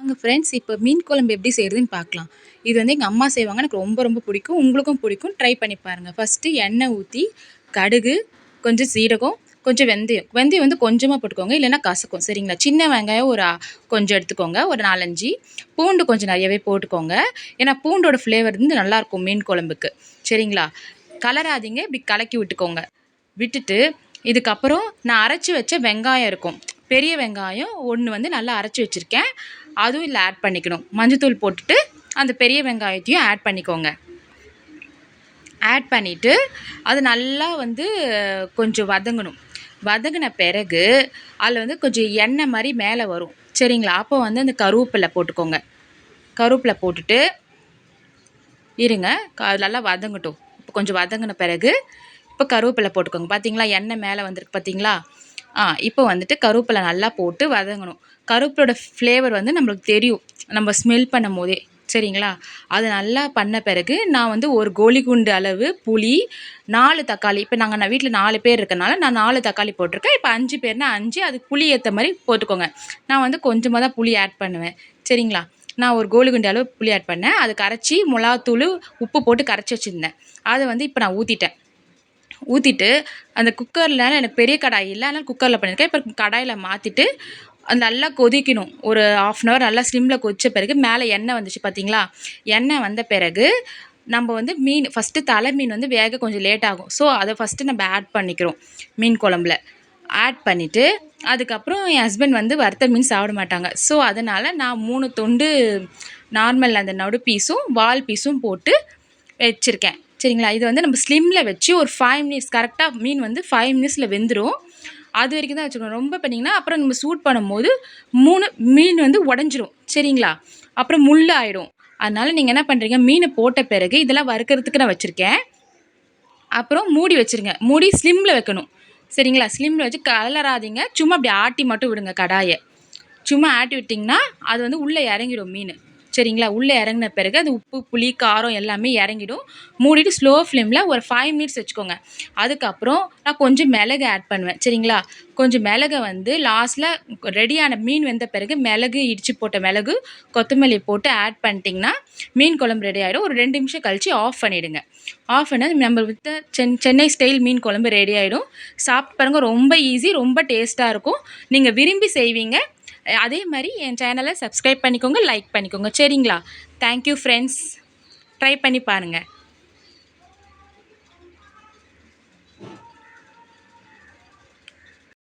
வாங்க ஃப்ரெண்ட்ஸ், இப்போ மீன் குழம்பு எப்படி செய்கிறதுன்னு பார்க்கலாம். இது வந்து எங்கள் அம்மா செய்வாங்க. எனக்கு ரொம்ப ரொம்ப பிடிக்கும். உங்களுக்கும் பிடிக்கும். ட்ரை பண்ணி பாருங்கள். ஃபஸ்ட்டு எண்ணெய் ஊற்றி கடுகு, கொஞ்சம் சீரகம், கொஞ்சம் வெந்தயம். வெந்தயம் வந்து கொஞ்சமாக போட்டுக்கோங்க, இல்லைன்னா கசக்கும். சரிங்களா? சின்ன வெங்காயம் கொஞ்சம் எடுத்துக்கோங்க, ஒரு 4, 5. பூண்டு கொஞ்சம் நிறையவே போட்டுக்கோங்க. ஏன்னா பூண்டோட ஃப்ளேவர் வந்து நல்லாயிருக்கும் மீன் குழம்புக்கு. சரிங்களா? கலராதீங்க, இப்படி கலக்கி விட்டுக்கோங்க. விட்டுட்டு இதுக்கப்புறம் நான் அரைச்சி வச்ச வெங்காயம் இருக்கும், பெரிய வெங்காயம் 1 வந்து நல்லா அரைச்சி வச்சுருக்கேன். அதுவும் இதில் ஆட் பண்ணிக்கணும். மஞ்சத்தூள் போட்டுட்டு அந்த பெரிய வெங்காயத்தையும் ஆட் பண்ணிக்கோங்க. ஆட் பண்ணிவிட்டு அது நல்லா வந்து கொஞ்சம் வதங்கணும். வதங்கின பிறகு அதில் வந்து கொஞ்சம் எண்ணெய் மாதிரி மேலே வரும். சரிங்களா? அப்போ வந்து அந்த கருவேப்பிலை போட்டுக்கோங்க. கருவேப்பிலை போட்டுட்டு இருங்க, நல்லா வதங்கட்டும். இப்போ கொஞ்சம் வதங்கின பிறகு இப்போ கருவேப்பிலை போட்டுக்கோங்க. பார்த்தீங்களா, எண்ணெய் மேலே வந்திருக்கு பார்த்தீங்களா? இப்போ வந்துட்டு கருவேப்பிலை நல்லா போட்டு வதங்கணும். கருவேப்பிலோட ஃப்ளேவர் வந்து நம்மளுக்கு தெரியும், நம்ம ஸ்மெல் பண்ணும் போதே. சரிங்களா? அது நல்லா பண்ண பிறகு நான் வந்து ஒரு கோலிகுண்டு அளவு புளி, 4 தக்காளி. இப்போ நான் வீட்டில் 4 பேர் இருக்கனால நான் 4 தக்காளி போட்டிருக்கேன். இப்போ 5 பேர்னா 5, அதுக்கு புளி ஏற்ற மாதிரி போட்டுக்கோங்க. நான் வந்து கொஞ்சமாக தான் புளி ஆட் பண்ணுவேன். சரிங்களா? நான் ஒரு கோலிகுண்டு அளவு புளி ஆட் பண்ணேன். அது கரைச்சி மிளகாத்தூள், உப்பு போட்டு கரைச்சி வச்சுருந்தேன். அதை வந்து இப்போ நான் ஊற்றிட்டு அந்த குக்கரில், எனக்கு பெரிய கடாய் இல்லை, அதனால் குக்கரில் பண்ணியிருக்கேன். இப்போ கடாயில் மாற்றிட்டு அது நல்லா கொதிக்கணும். ஒரு 1/2 அன் ஹவர் நல்லா ஸ்லிம்மில் கொதித்த பிறகு மேலே எண்ணெய் வந்துச்சு பார்த்தீங்களா? எண்ணெய் வந்த பிறகு நம்ம வந்து மீன் ஃபஸ்ட்டு தலை மீன் வந்து வேக கொஞ்சம் லேட் ஆகும். ஸோ அதை ஃபஸ்ட்டு நம்ம ஆட் பண்ணிக்கிறோம் மீன் குழம்புல. ஆட் பண்ணிவிட்டு அதுக்கப்புறம் என் ஹஸ்பண்ட் வந்து வறுத்த மீன் சாப்பிட மாட்டாங்க. ஸோ அதனால் நான் 3 துண்டு நார்மல் அந்த நடு பீஸும் வால் பீஸும் போட்டு வச்சுருக்கேன். சரிங்களா? இது வந்து நம்ம ஸ்லிம்மில் வச்சு ஒரு 5 மினிட்ஸ், கரெக்டாக மீன் வந்து 5 மினிட்ஸில் வெந்துடும். அது வரைக்கும் தான் வச்சுக்கணும். ரொம்ப பண்ணிங்கன்னா அப்புறம் நம்ம சூட் பண்ணும்போது மீன் வந்து உடஞ்சிரும். சரிங்களா? அப்புறம் முள் ஆகிடும். அதனால் நீங்கள் என்ன பண்ணுறீங்க, மீனை போட்ட பிறகு இதெல்லாம் வறுக்கிறதுக்கு நான் வச்சுருக்கேன். அப்புறம் மூடி வச்சுருங்க. மூடி ஸ்லிம்மில் வைக்கணும். சரிங்களா? ஸ்லிம்மில் வச்சு கலராதீங்க, சும்மா அப்படி ஆட்டி மட்டும் விடுங்க கடாயை. சும்மா ஆட்டி விட்டிங்கன்னா அது வந்து உள்ளே இறங்கிடும் மீன். சரிங்களா? உள்ளே இறங்கின பிறகு அது உப்பு, புளி, காரம் எல்லாமே இறங்கிடும். மூடிட்டு ஸ்லோ ஃப்ளேமில் ஒரு 5 மினிட்ஸ் வச்சுக்கோங்க. அதுக்கப்புறம் நான் கொஞ்சம் மிளகு ஆட் பண்ணுவேன். சரிங்களா? கொஞ்சம் மிளகை வந்து லாஸ்ட்டில் ரெடியான மீன் வெந்த பிறகு மிளகு, இடித்து போட்ட மிளகு, கொத்தமல்லி போட்டு ஆட் பண்ணிட்டிங்கன்னா மீன் குழம்பு ரெடி ஆகிடும். ஒரு 2 நிமிஷம் கழித்து ஆஃப் பண்ணிவிடுங்க. ஆஃப் பண்ணால் நம்ம வித்த சென்னை ஸ்டைல் மீன் குழம்பு ரெடி ஆகிடும். சாப்பிட்டு பாருங்கள், ரொம்ப ஈஸி, ரொம்ப டேஸ்ட்டாக இருக்கும். நீங்கள் விரும்பி செய்வீங்க. அதே மாதிரி என் சேனலை சப்ஸ்கிரைப் பண்ணிக்கோங்க, லைக் பண்ணிக்கோங்க. சரிங்களா? Thank you friends. ட்ரை பண்ணி பாருங்கள்.